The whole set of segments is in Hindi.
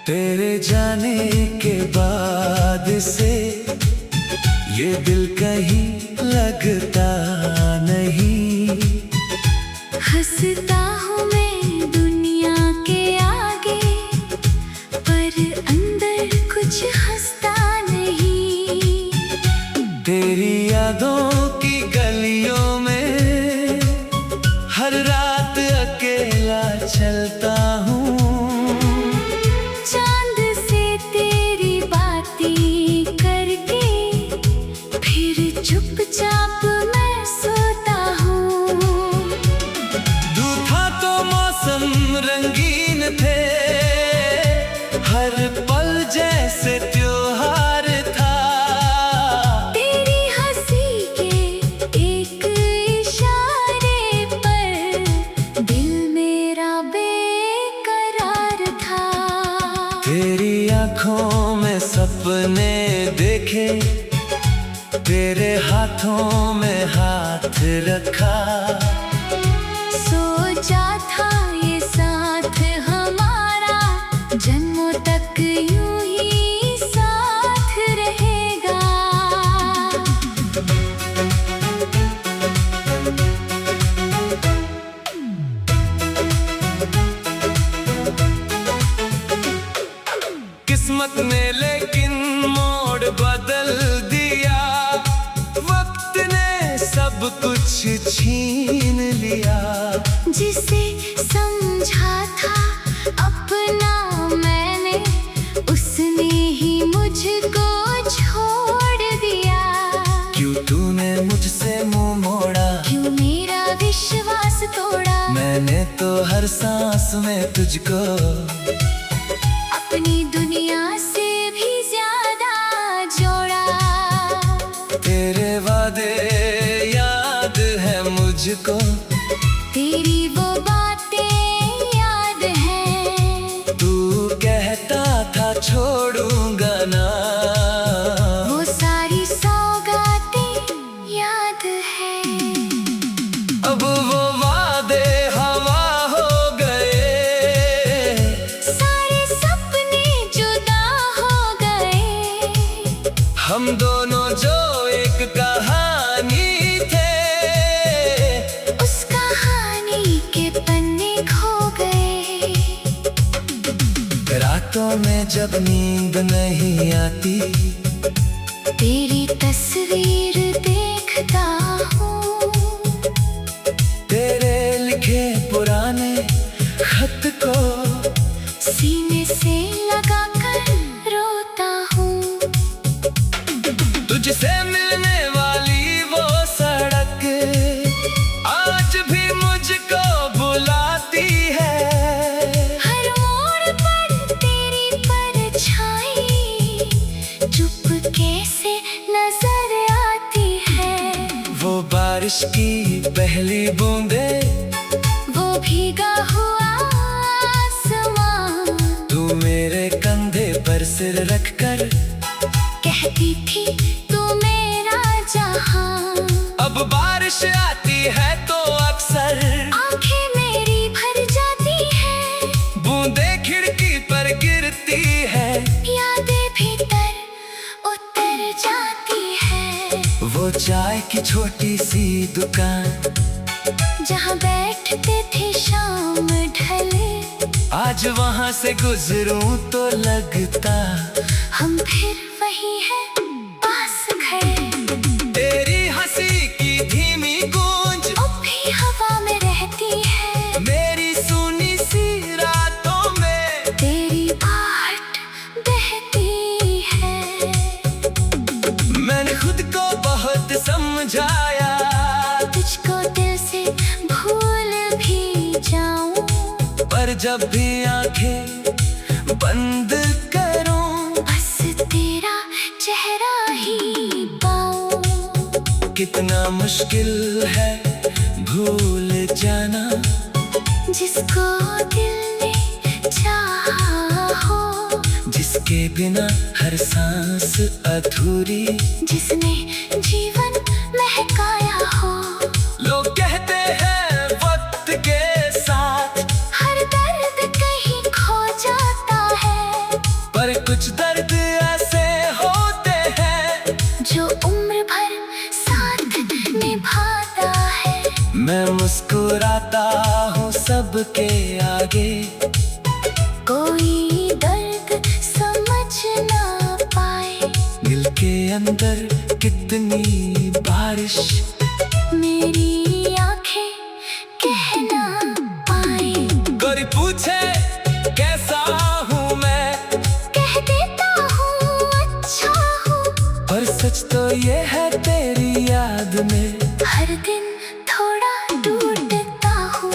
तेरे जाने के बाद से ये दिल कहीं लगता नहीं। हंसता हूँ मैं दुनिया के आगे, पर अंदर कुछ हंसता नहीं। तेरी यादों की गलियों में हर रात अकेला चलता हूँ। चांद से तेरी बातें करके फिर चुपचाप मैं सोता हूँ। था तो मौसम रंगीन थे, हर पल जैसे त्योहार था। तेरी हंसी के एक इशारे पर दिल मेरा बेकरार था। तेरी आँखों में सपने देखे, तेरे हाथों में हाथ रखा। सोचा था ये साथ हमारा जन्मों तक यूं ही साथ रहेगा। किस्मत ने लेकिन मोड़ बदल दिया, वक्त ने सब कुछ छीन लिया। जिसे समझा था अपना मैंने, उसने ही मुझको छोड़ दिया। क्यों तूने मुझसे मुंह मोड़ा, क्यों मेरा विश्वास तोड़ा। मैंने तो हर सांस में तुझको अपनी दुनिया से भी ज्यादा जोड़ा। तेरे वादे याद है मुझको, तेरी वो बातें याद हैं। तू कहता था छोड़ूंगा ना, वो सारी सौगातें याद हैं। अब वो वादे हवा हो गए, सारे सपने जुदा हो गए। हम दोनों जो एक कहानी थे, उस कहानी के पन्ने खो गए। रातों में जब नींद नहीं आती, तेरी तस्वीर देखता हूँ। तेरे लिखे पुराने खत को सीने से लगा कर रोता हूँ। तुझसे मिलने वाली वो सड़क आज भी मुझको बुलाती है। हर मोड़ पर तेरी परछाई चुपके से नजर आती है। वो बारिश की पहली बूंदे, वो भीगा हुआ आसमां, तू मेरे कंधे पर सिर रखकर कहती थी तू मेरा जहां। अब बारिश आती है तो अक्सर आंखें मेरी भर जाती है, बूंदे खिड़की पर गिरती है। यादें भीतर उतर जाती है। वो चाय की छोटी सी दुकान, जहाँ बैठते थे शाम ढले, आज वहाँ से गुजरूं तो लगता हम फिर वही है पास खड़े। तेरी हंसी की धीमी गूंज अब भी हवा में रहती है। मेरी सुनी सी रातों में तेरी आहट बहती है। मैंने खुद को बहुत समझाया, तुझको दिल जब भी आंखें बंद करूं, बस तेरा चेहरा ही पाऊं। कितना मुश्किल है भूल जाना, जिसको दिल ने चाहा हो, जिसके बिना हर सांस अधूरी, जिसने जीवन महकाया हो। लोग कहते हैं वक्त के साथ हर दर्द कहीं खो जाता है, पर कुछ दर्द ऐसे होते हैं जो उम्र भर साथ निभाता है। मैं मुस्कुराता हूँ सबके आगे, कोई दर्द समझ ना पाए। दिल के अंदर कितनी बारिश मेरी आंखें कह ना पाए। कोई पूछे कैसा हूँ मैं, कह देता हूँ अच्छा हूँ, पर सच तो ये है तेरी याद में हर दिन थोड़ा टूटता हूँ।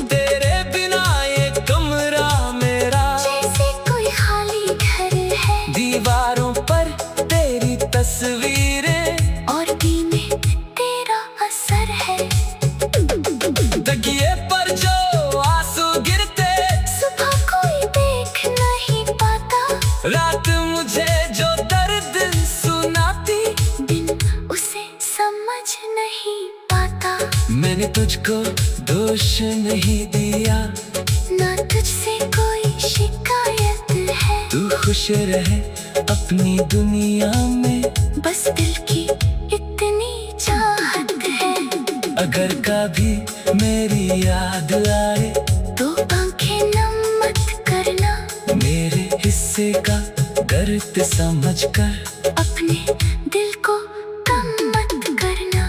तेरे बिना ये कमरा मेरा जैसे कोई खाली घर है, दीवारों पर तेरी तस्वीरें और दिल में तेरा असर है। तकिए पर जो आंसू गिरते, सुबह कोई देख नहीं पाता, रात मुझे जो दर्द सुनाती, दिन उसे समझ नहीं पाता। मैंने तुझको दोष नहीं दिया, ना तुझसे कोई शिकायत है, तू खुश रहे अपनी दुनिया में, बस दिल की इतनी चाहत है। अगर कभी मेरी याद आए तो आंखें नम मत करना, मेरे हिस्से का गर्द समझकर अपने दिल को कम मत करना।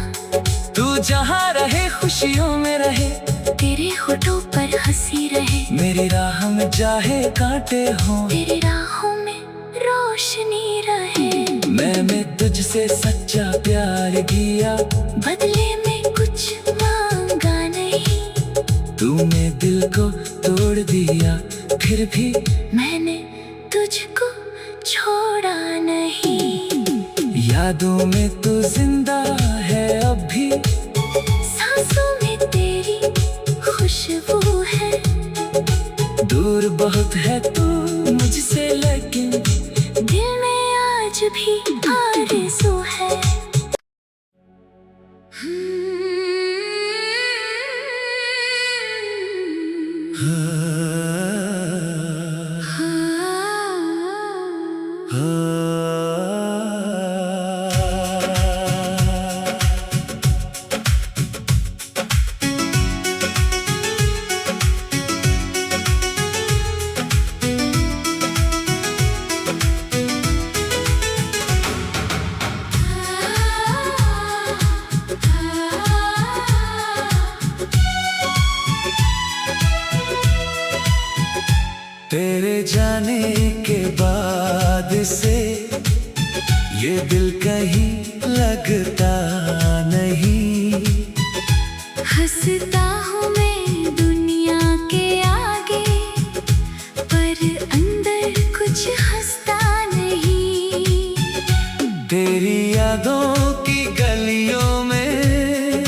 तू जहाँ रहे खुशियों में रहे, तेरे होठों पर हंसी रहे, मेरी राह में चाहे कांटे हों, तेरी राहों में रोशनी रहे। मैंने तुझसे सच्चा प्यार किया, बदले में कुछ मांगा नहीं, तूने दिल को तोड़ दिया, फिर भी मैंने तुझको छोड़ा नहीं। यादों में तू जिंदा है अब भी, सांसों में तेरी खुशबू है। दूर बहुत है तू मुझसे लेकिन दिल में आज भी आरज़ू है। तेरे जाने के बाद से ये दिल कहीं लगता नहीं, हंसता हूँ मैं दुनिया के आगे, पर अंदर कुछ हंसता नहीं। तेरी यादों की गलियों में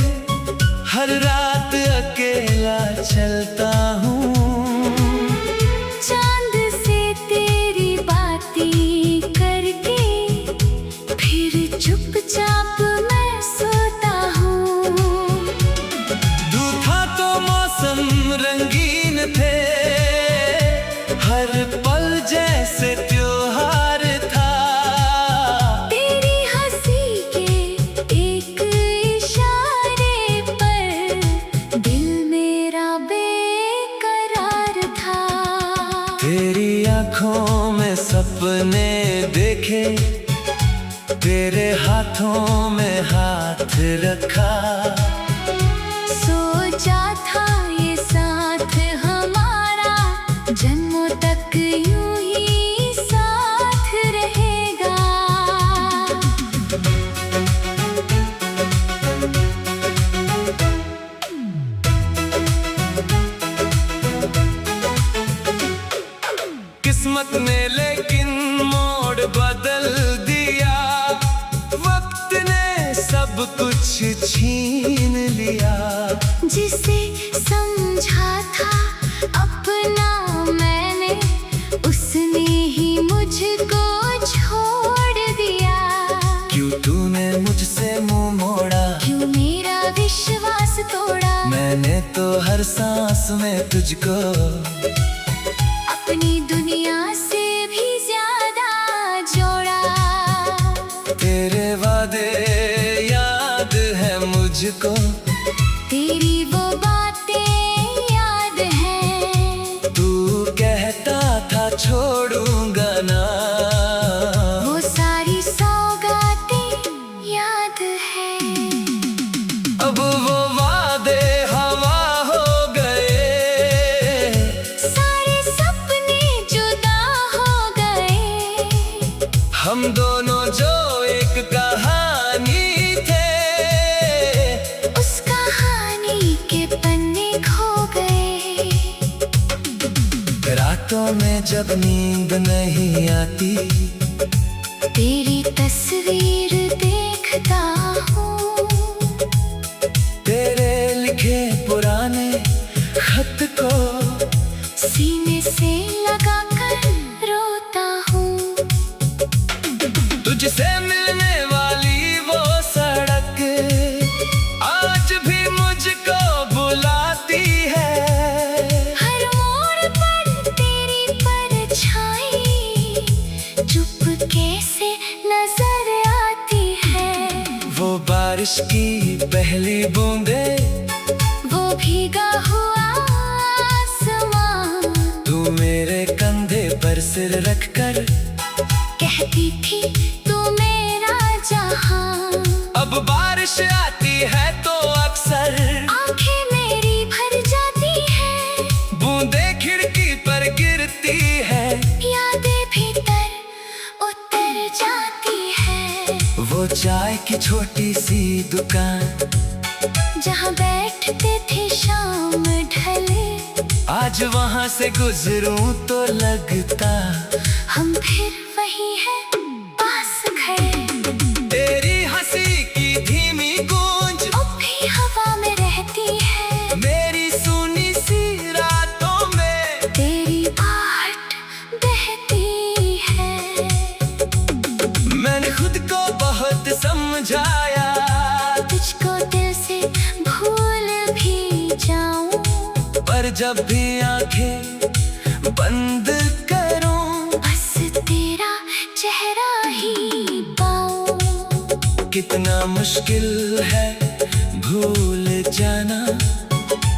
हर रात अकेला चलता हूँ, चांद से तेरी बातें करके फिर चुपचाप मैं सोता हूँ। था तो मौसम रंगीन थे, हर पल जैसे त्योहार था, तेरी हंसी के एक इशारे पर दिल मेरा बेकरार था। तेरी आँखों में सपने देखे, तेरे हाथों में हाथ रखा, सोचा था ये साथ हमारा जन्मों तक यूं ही साथ रहेगा। सब कुछ छीन लिया। जिसे समझा था अपना मैंने, उसने ही मुझको छोड़ दिया। क्यों तूने मुझसे मुंह मोड़ा, क्यों मेरा विश्वास तोड़ा। मैंने तो हर सांस में तुझको अपनी दुनिया से भी ज्यादा जोड़ा। तेरे वादे याद है मुझको, तेरी वो बातें याद हैं। तू कहता था छोड़ूंगा ना, वो सारी सौगातें याद हैं। अब वो वादे हवा हो गए, सारे सपने जुदा हो गए। हम दोनों जो एक कहानी थे, उस कहानी के पन्ने खो गए। रातों में जब नींद नहीं आती, तेरी तस्वीर देखता हूँ। तेरे लिखे पुराने खत को सीने से लगाकर रोता हूँ। तुझसे मिलने वाली वो सड़क आज भी मुझको बुलाती है। हर मोड़ पर तेरी परछाई चुपके से नजर आती है। वो बारिश की पहली बूंदे, वो भीगा हुआ आसमां, तू मेरे कंधे पर सिर रखकर कहती थी तू मेरा जहां। अब बारिश आती है तो अक्सर आंखें मेरी भर जाती है। बूंदे खिड़की पर गिरती है, यादें भीतर उतर जाती है। वो चाय की छोटी सी दुकान जहाँ बैठते थे शाम ढले, आज वहाँ से गुजरूं तो लगता हम फिर वही है पास खड़े। तेरी हंसी की धीमी गूंज अब भी हवा में रहती है। मेरी सुनी सी रातों में तेरी आहट बहती है। मैंने खुद को बहुत समझाया, तुझको दिल से भूल भी जाऊं, पर जब भी आंखें बंद करूं बस तेरा चेहरा ही पाऊं। कितना मुश्किल है भूल जाना,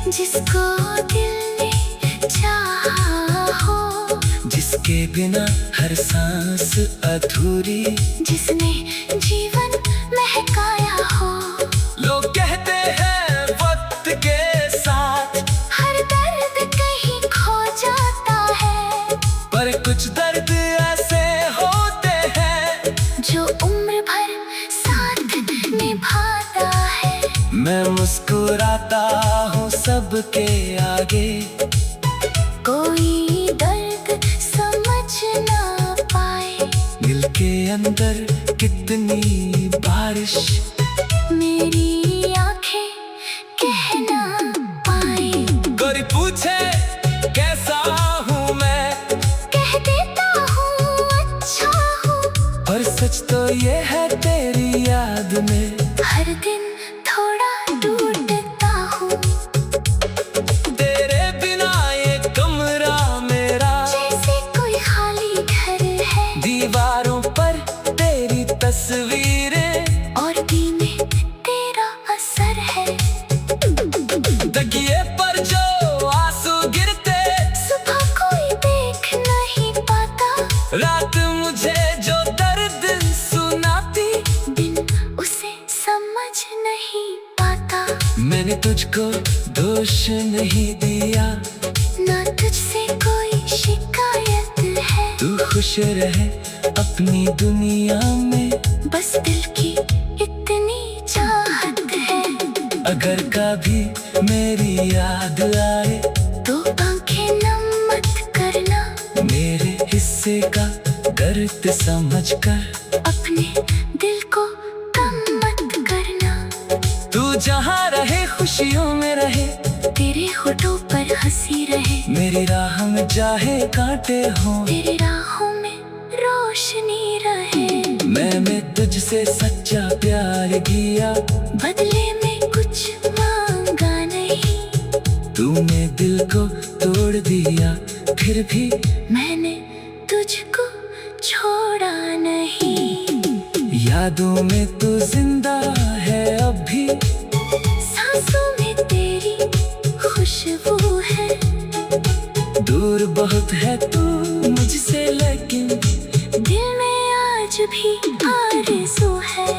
जिसको दिल ने चाहा हो, जिसके बिना हर सांस अधूरी, जिसने जीवन महकाया हो। लोग कहते हैं वक्त के साथ हर दर्द कहीं खो जाता है, पर कुछ दर्द ऐसे होते हैं जो उम्र भर साथ निभाता है। मैं मुस्कुराता हूँ सबके आगे, कोई दर्द समझ ना पाए। दिल के अंदर कितनी बारिश मेरी आंखें कह ना पाए। कोई पूछे कैसा हूँ मैं, कह देता हूँ अच्छा हूँ। पर सच तो ये है तेरी याद में हर दिन थोड़ा टूटता हूँ। तेरे बिना ये कमरा मेरा जैसे कोई खाली घर है। दीवारों पर तेरी तस्वीरें और दी में तेरा असर है। तकिए पर जो आंसू गिरते, सुबह कोई देख नहीं पाता। रात मुझे जो दर्द सुनाती, दिन उसे समझ नहीं पाता। मैंने तुझको दोष नहीं दिया, ना तुझसे कोई शिकायत है। तू खुश रहे अपनी दुनिया में, बस दिल की इतनी चाहत है। अगर कभी मेरी याद आए तो आंखें नम मत करना। मेरे हिस्से का दर्द समझकर अपने दिल को कम मत करना। तू जहाँ रहे खुशियों में रहे, तेरे होठों पर हंसी रहे। मेरी राह में चाहे कांटे हों, तेरी राहों में रोशनी रहे। मैंने तुझसे सच्चा प्यार किया, बदले में कुछ मांगा नहीं। तूने दिल को तोड़ दिया, फिर भी मैंने तुझको छोड़ा नहीं। यादों में तू जिंदा है अब भी, सांसों में तेरी खुशबू है। दूर बहुत है तू मुझसे लेकिन दिल में आज भी आरज़ू है।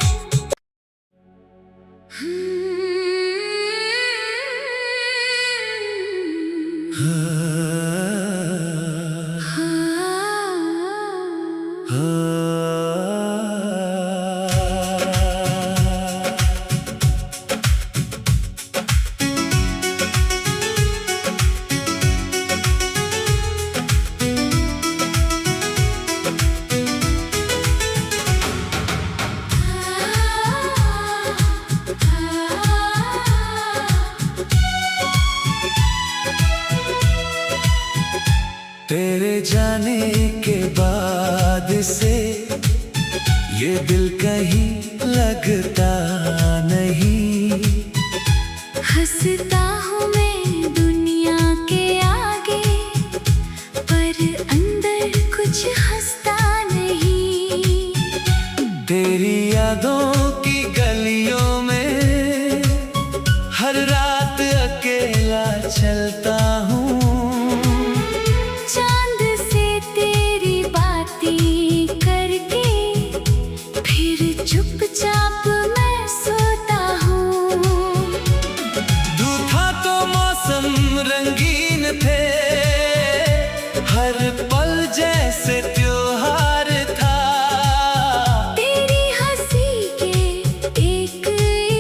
तेरे जाने के बाद से ये दिल कहीं लगता नहीं। हंसता हूँ मैं दुनिया के आगे, पर अंदर कुछ हंसता नहीं। तेरी यादों की गलियों में हर रात अकेला चलता हूँ। चांद से तेरी बातें करके फिर चुपचाप मैं सोता हूँ। तू था तो मौसम रंगीन थे, हर पल जैसे त्योहार था। तेरी हंसी के एक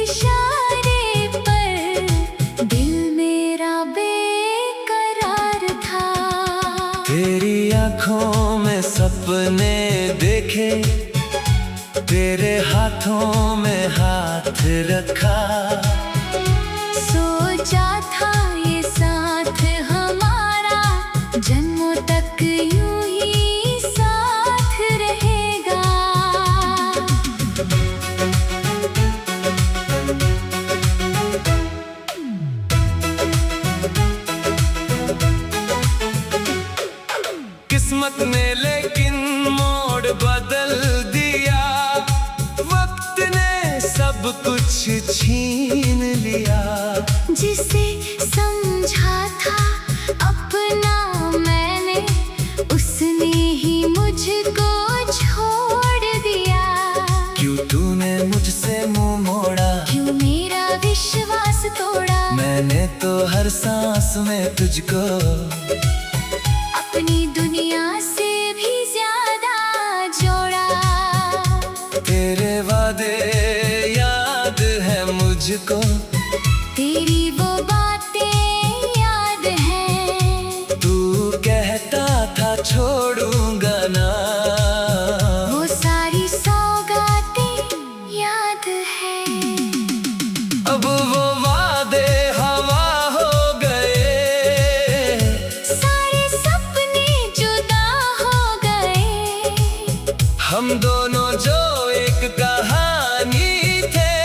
इशारे पर दिल मेरा बेकरार था। तेरी आँखों में सपने देखे, तेरे हाथों में हाथ रखा। सोचा था ये साथ हमारा जन्मों तक यूं ही साथ रहेगा। किस्मत ने लेकिन मोड़ बदल दिया, वक्त ने सब कुछ छीन लिया। जिसे समझा था अपना मैंने, उसने ही मुझको छोड़ दिया। क्यों तूने मुझसे मुंह मोड़ा, क्यों मेरा विश्वास तोड़ा। मैंने तो हर सांस में तुझको अपनी दुनिया से भी ज्यादा जोड़ा। तेरे वादे याद है मुझको, तेरी वो बातें याद हैं। तू कहता था छोड़ूंगा ना, वो सारी सौगातें याद हैं। अब वो वादे हवा हो गए, सारे सपने जुदा हो गए। हम दोनों जो एक कहानी थे,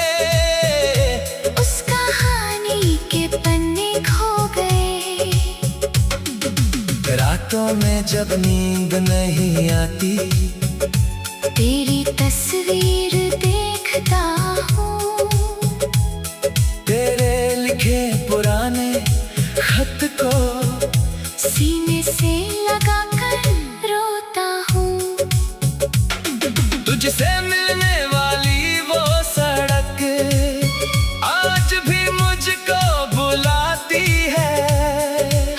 उस कहानी के पन्ने खो गए। रातों में जब नींद नहीं आती, तेरी तस्वीर देखता हूँ। तेरे लिखे पुराने खत को सीने से लगाकर रोता हूँ। तुझसे मिलने वाली वो सड़क आज भी मुझको बुलाती है।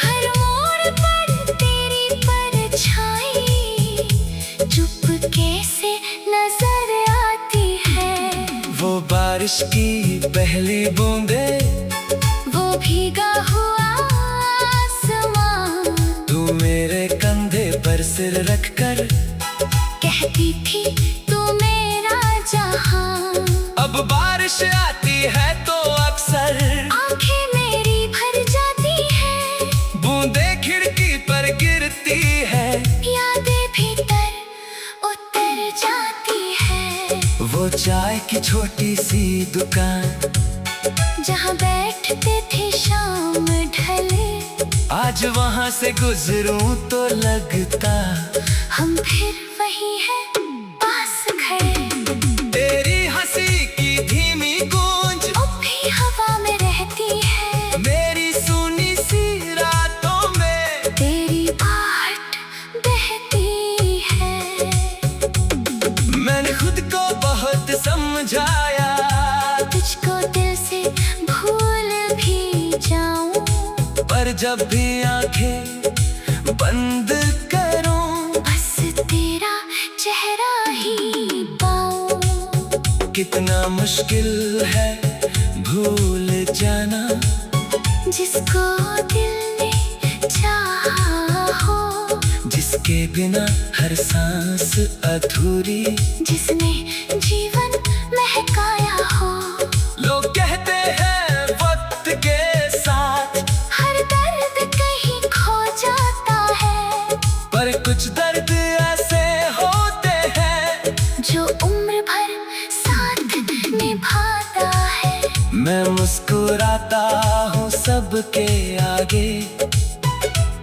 हर मोड़ पर तेरी परछाई चुपके से नजर आती है। वो बारिश की पहली बूंदे, वो भीगा हुआ आसमां, तू मेरे कंधे पर सिर रखकर कहती थी तू मेरा जहां। अब बारिश आती है तो छोटी सी दुकान जहाँ बैठते थे शाम ढले, आज वहाँ से गुजरूं तो लगता हम फिर वही है पास खड़े। तेरी हंसी की धीमी गूंज अब भी हवा में रहती है, मेरी सुनी सी रातों में तेरी बाट बहती है। मैंने खुद को बहुत समझाया, तुझको दिल से भूल भी जाऊं, पर जब भी आंखें बंद करूं बस तेरा चेहरा ही पाऊं। कितना मुश्किल है भूल जाना, जिसको दिल ने चाहा हो, जिसके बिना हर सांस अधूरी, जिसने जीवन महकाया हो। लोग कहते हैं वक्त के साथ हर दर्द कहीं खो जाता है, पर कुछ दर्द ऐसे होते हैं जो उम्र भर साथ निभाता है। मैं मुस्कुराता हूँ सबके आगे,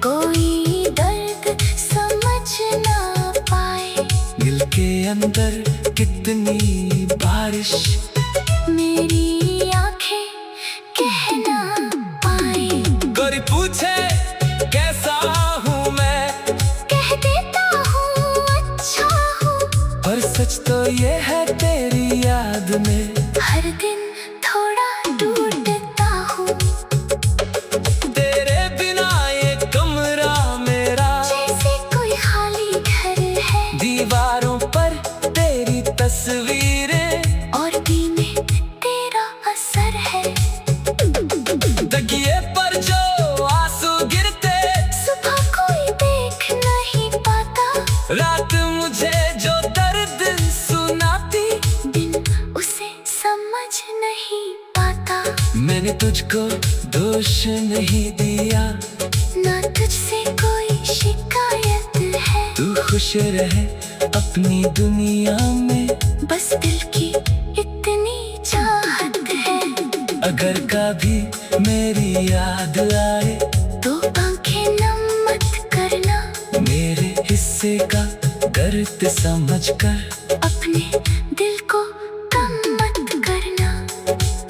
कोई दर्द समझ ना पाए, दिल के अंदर कितनी बारिश मेरी आंखें कह ना पाए। कोई पूछे कैसा हूँ मैं, कह देता हूँ अच्छा हूँ, पर सच तो ये है तेरी याद में हर दिन थोड़ा टूटता हूँ। तेरे बिना ये कमरा मेरा जैसे कोई खाली घर है, दीवारों पर तेरी तस्वीरें और भी में तेरा असर है। तकिए पर जो आंसू गिरते, सुबह कोई देख नहीं पाता, रात मुझे जो दर्द सुनाती, दिन उसे समझ नहीं पाता। मैंने तुझको दोष नहीं दिया, ना तुझसे कोई शिकायत है, तू खुश रहे अपनी दुनिया में, बस दिल की इतनी चाहत है। अगर कभी मेरी याद आए तो आंखें नम मत करना, मेरे हिस्से का गर्द समझकर अपने दिल को कम मत करना।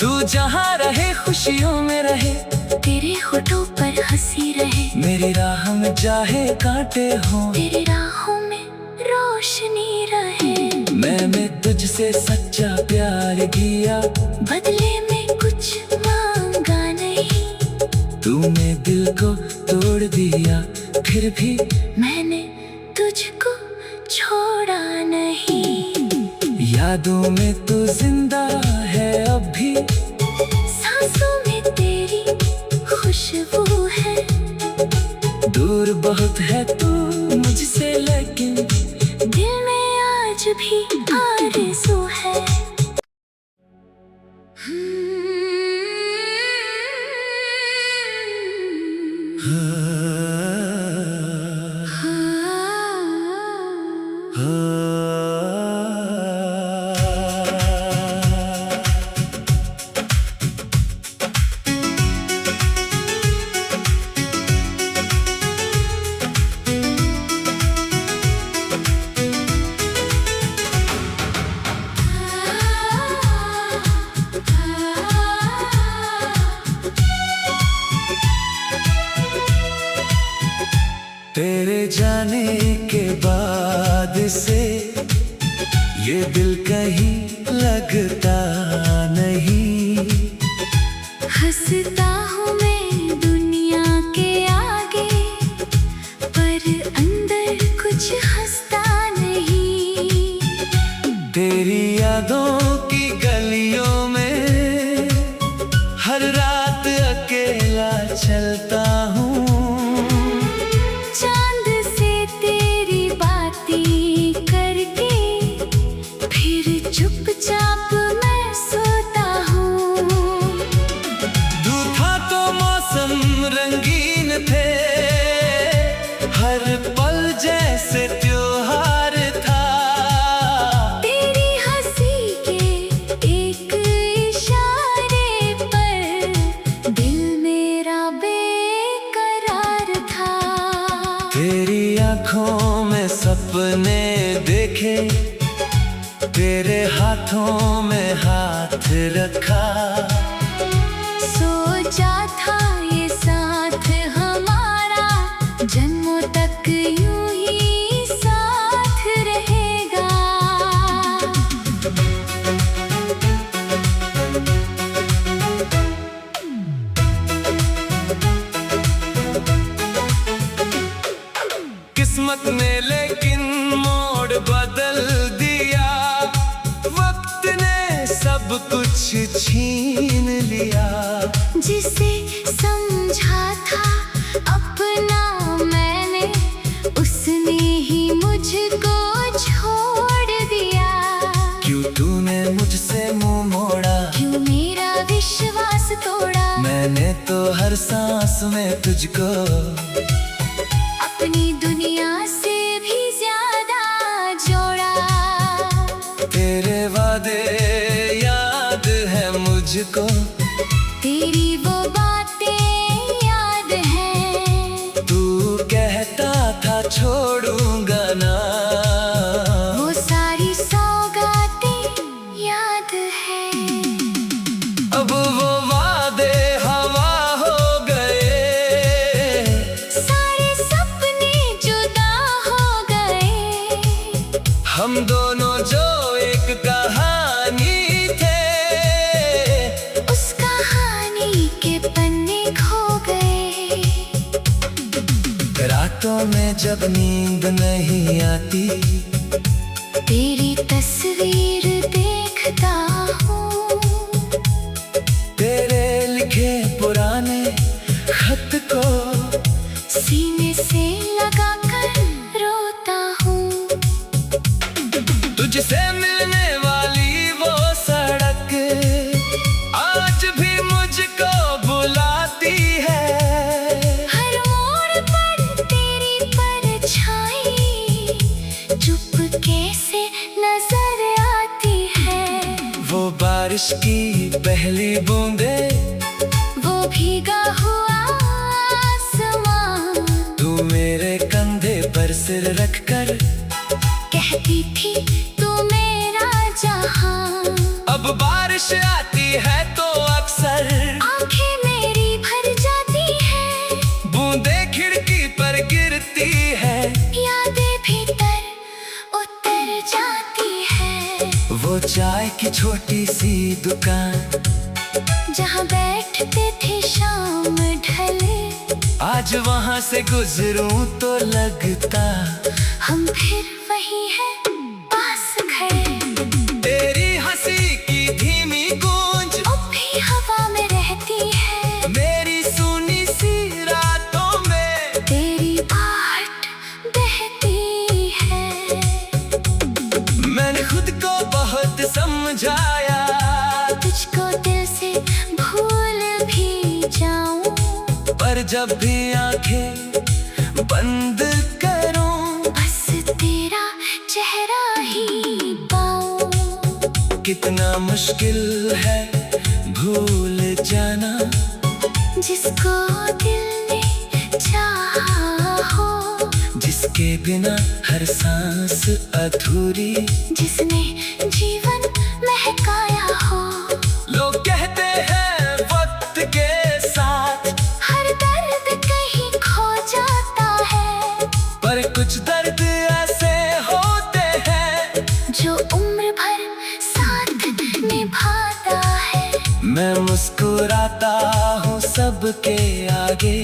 तू जहाँ रहे खुशियों में रहे, तेरे होठों पर हंसी रहे, मेरी राह में चाहे कांटे हों, तेरी राहों में रोशनी रहे। मैंने तुझसे सच्चा प्यार किया, बदले में कुछ मांगा नहीं, तूने दिल को तोड़ दिया, फिर भी मैंने तुझको छोड़ा नहीं। यादों में तू जिंदा है अब भी, सांसों में तेरी खुशबू है, दूर बहुत है तू मुझसे लेकिन दिल में आज भी आरज़ू है। तेरे जाने के बाद से ये दिल कहीं लगता नहीं, हंसता हूँ मैं दुनिया के आगे, पर अंदर कुछ हंसता नहीं। तेरी यादों की गलियों में हर रात अकेला चलता हूँ, चांद से तेरी बातें करके फिर चुपचाप मैं सोता हूँ। था तो मौसम रंगीन थे, हर पल जैसे त्योहार था, तेरी हंसी के छीन लिया। जिसे समझा था अपना मैंने, उसने ही मुझको छोड़ दिया। क्यों तूने मुझसे मुंह मोड़ा, क्यों मेरा विश्वास तोड़ा। मैंने तो हर सांस में तुझको अपनी दुनिया से भी ज्यादा जोड़ा। तेरे वादे याद है मुझको, तेरी वो बातें याद हैं। तू कहता था छोड़ूंगा ना, वो सारी सौगातें याद है। अब वो वादे हवा हो गए, सारे सपने जुदा हो गए। हम दोनों जो एक कहानी थे, उस कहानी के पन्ने खो गए। रातों में जब नींद नहीं आती, तेरी तस्वीर देखता हूँ। तेरे लिखे पुराने खत को सीने से लगाकर रोता हूँ। तुझसे मिलने वाली वो सड़क आज भी मुझको बुलाती है। हर मोड़ पर तेरी परछाई चुपके से नजर आती है। वो बारिश की पहली बूंदे, वो भीगा हुआ आसमां, तू मेरे कंधे पर सिर रखकर कहती थी तू मेरा जहां। अब बारिश आती है तो अक्सर आंखें मेरी भर जाती है। बूंदे खिड़की पर गिरती है, यादें भीतर उतर जाती है। वो चाय की छोटी सी दुकान जहाँ बैठते थे शाम ढले, आज वहाँ से गुजरूं तो लगता हम फिर वही है पास खड़े। तेरी हंसी की धीमी गूंज अब भी हवा में रहती है। मेरी सुनी सी रातों में तेरी आहट बहती है। मैंने खुद को बहुत समझाया, तुझको दिल से भूल भी जाऊं, पर जब भी आंखें बंद करूं बस तेरा चेहरा ही पाऊं। कितना मुश्किल है भूल जाना, जिसको दिल ने चाहा हो, जिसके बिना हर सांस अधूरी, जिसने जीवन महकाया हो। लोग कहते हैं वक्त के साथ हर दर्द कहीं खो जाता है, पर कुछ दर्द ऐसे होते हैं जो उम्र भर साथ निभाता है। मैं मुस्कुराता हूँ सबके आगे,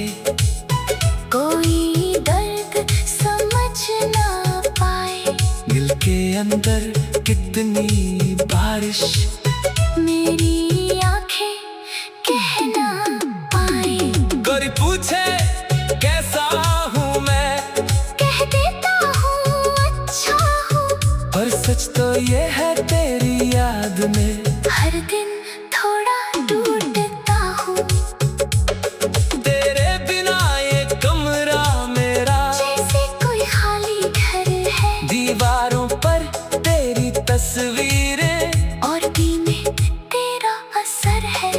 कोई दर्द समझ ना पाए। दिल के अंदर कितनी बारिश मेरी आंखें कह ना पाए। कोई पूछे कैसा हूँ मैं, कह देता हूँ अच्छा हूँ। पर सच तो ये है तेरी याद में हर दिन थोड़ा टूटता हूँ। तेरे बिना ये कमरा मेरा जैसे कोई खाली घर है। दीवारों पर तेरी तस्वीरें और दिल में तेरा असर है।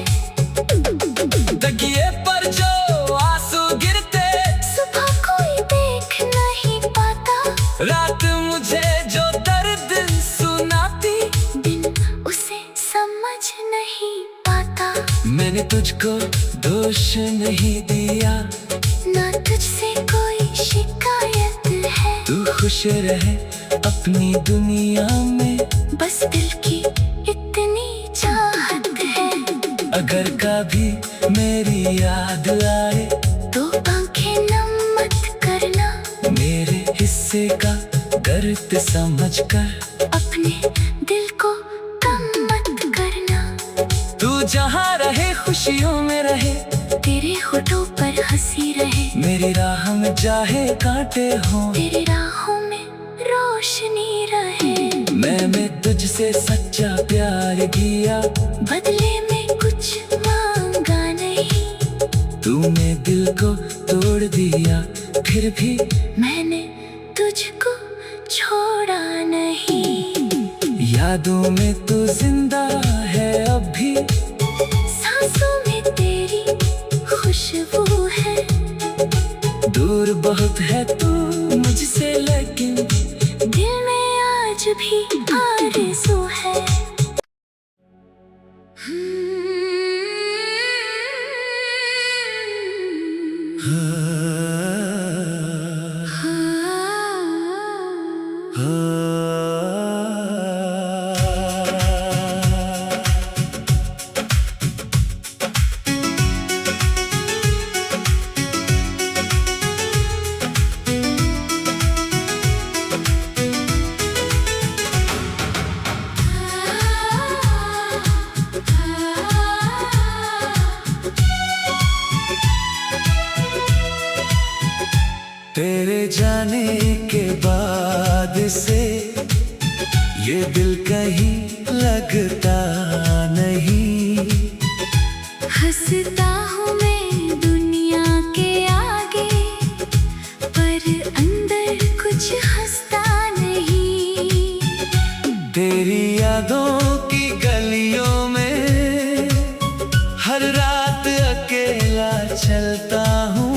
तकिए पर जो आंसू गिरते, सुबह कोई देख नहीं पाता। रात मुझे जो दर्द सुनाती, दिन उसे समझ नहीं पाता। मैंने तुझको दोष नहीं दिया, ना तुझसे कोई शिकायत है। तू खुश रहे अपनी दुनिया में, बस दिल की इतनी चाहत है। अगर कभी मेरी याद आए तो आंखें नम मत करना। मेरे हिस्से का दर्द समझकर अपने दिल को कम मत करना। तू जहाँ रहे खुशियों में रहे, तेरे होठों पर हंसी रहे। मेरी राह में चाहे कांटे हो, तेरी राहों में रोशनी रहे। मैंने तुझसे सच्चा प्यार किया, बदले में कुछ मांगा नहीं। तूने दिल को तोड़ दिया, फिर भी मैंने तुझको छोड़ा नहीं। यादों में तू जिंदा है अब भी, सांसों में तेरी खुशबू है। दूर बहुत है तू मुझसे, लेकिन दिल में आज भी आरज़ू है। तेरे जाने के बाद से ये दिल कहीं लगता नहीं। हंसता हूँ मैं दुनिया के आगे, पर अंदर कुछ हंसता नहीं। तेरी यादों की गलियों में हर रात अकेला चलता हूँ।